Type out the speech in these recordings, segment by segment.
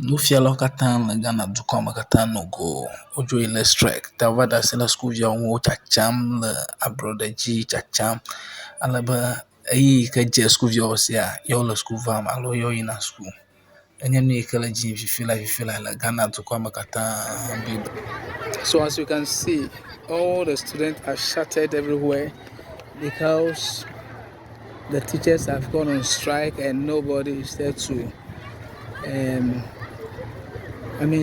nufialawo katã le Ghana dukɔ me katã no go wodzo yi le strike ta wova ɖe asi le sukuviawo ŋu wo tsatsam le ablɔɖe dzi tsatsam alebe eyi ke dze sukuviawo sia yewo le suku vam alo yewo yina suku. Enye nu yi ke le dzi fifi la le Ghana dukɔ me katã. So as you can see, all the students are shattered everywhere because the teachers have gone on strike and nobody is there to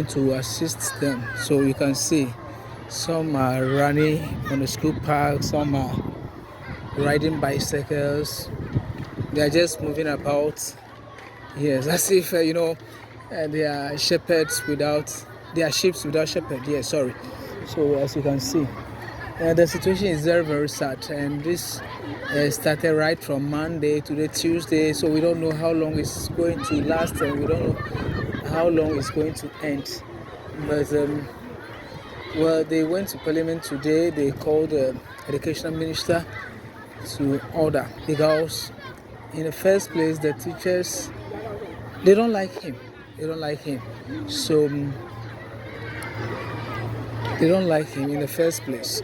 to assist them. So you can see some are running on the school park, some are riding bicycles, they are just moving about. Yes, as if they are shepherds without, they are sheep without shepherd. Yes, sorry. So as you can see, the situation is very, very sad, and this started right from Monday to the Tuesday, so we don't know how long it's going to last, and we don't know how long it's going to end. But well, they went to Parliament today. They called the educational minister to order, because in the first place the teachers, they don't like him. So they don't like him in the first place.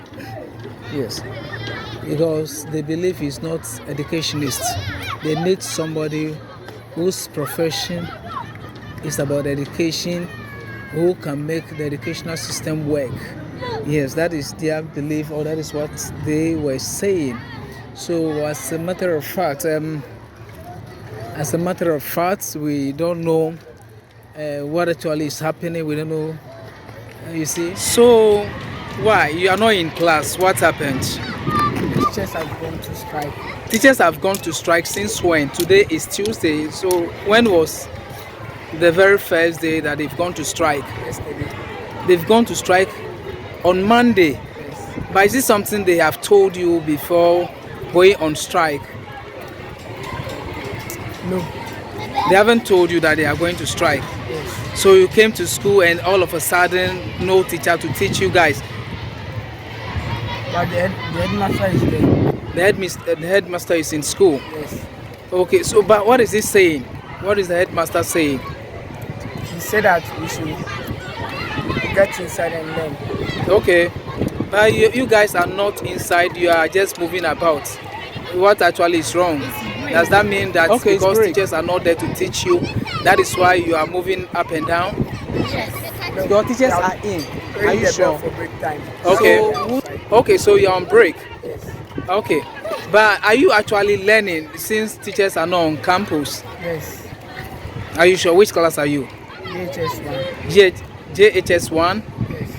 Yes, because they believe he's not educationist. They need somebody whose profession is about education, who can make the educational system work. Yes, that is their belief, or that is what they were saying. So as a matter of fact, we don't know what actually is happening. We don't know. You see. So why you are not in class? What happened? The teachers have gone to strike. Teachers have gone to strike since when? Today is Tuesday. So when was the very first day that they've gone to strike? Yesterday. They've gone to strike on Monday. Yes. But is this something they have told you before going on strike? No. They haven't told you that they are going to strike. Yes. So you came to school and all of a sudden no teacher to teach you guys. But the headmaster is there. The headmaster is in school. Yes. Okay, so but what is he saying? What is the headmaster saying? He said that we should get inside and learn. Okay, but you guys are not inside, you are just moving about. What actually is wrong? Does that mean that because teachers are not there to teach you, that is why you are moving up and down? Yes. Your teachers are in. Are you sure? For break time. Okay, so you're on break. Yes. Okay, but are you actually learning since teachers are not on campus? Yes. Are you sure? Which class are you? JHS1. JHS1? Yes.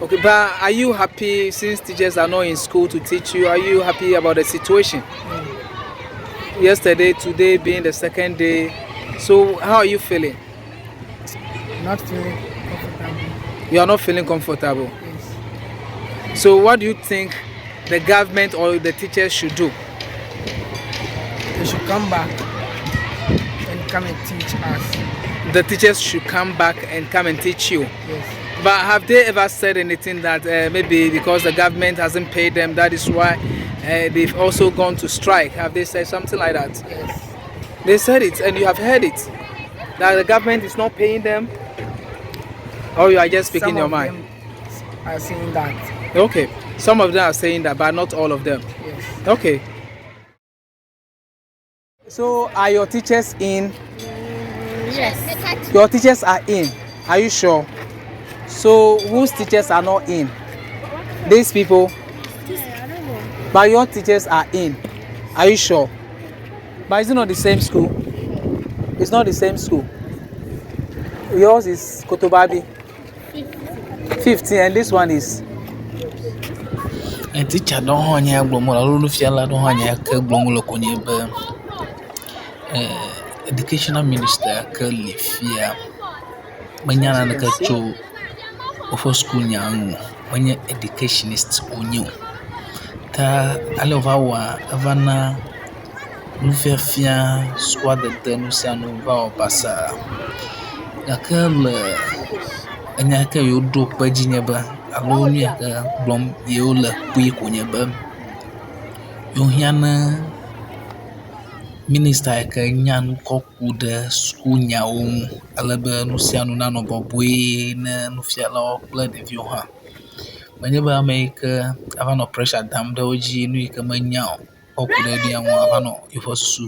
Okay, but are you happy since teachers are not in school to teach you? Are you happy about the situation? Yesterday, today being the second day, so how are you feeling? Not feeling comfortable. You are not feeling comfortable? Yes. So what do you think the government or the teachers should do? They should come back and come and teach us. The teachers should come back and come and teach you? Yes. But have they ever said anything that maybe because the government hasn't paid them, that is why they've also gone to strike? Have they said something like that? Yes. They said it and you have heard it, that the government is not paying them? Or you are just speaking your mind? Some of them are saying that. Okay, some of them are saying that, but not all of them. Yes. Okay. So are your teachers in? Yes. Your teachers are in. Are you sure? So whose teachers are not in? These people? I don't know. But your teachers are in. Are you sure? But is it not the same school? It's not the same school. Yours is Kotobabi. 15 and this one is? And teacher don't hanya gblomo la nufiala don't hanya ke gblomo lo konye be educational minister ke lifia manyana na ka cho of school nyangu manya educationist onyo ta alova wa avana nufia squad de nusia no va passa yakal anya ka yodo pajinya ba alo ni ka blom yeola pui konye ba yo hiana Minister ke nya nu kɔku ɖe sukunyawo ŋu alebe nu sia nu nanɔ bɔbɔe ne nufialawo kple ɖeviwo hã. Menye be ame yi ke ava nɔ pressure dam ɖe wo dzi nu yi ke menya o kɔku ɖe nua ŋu ava nɔ yeƒe susu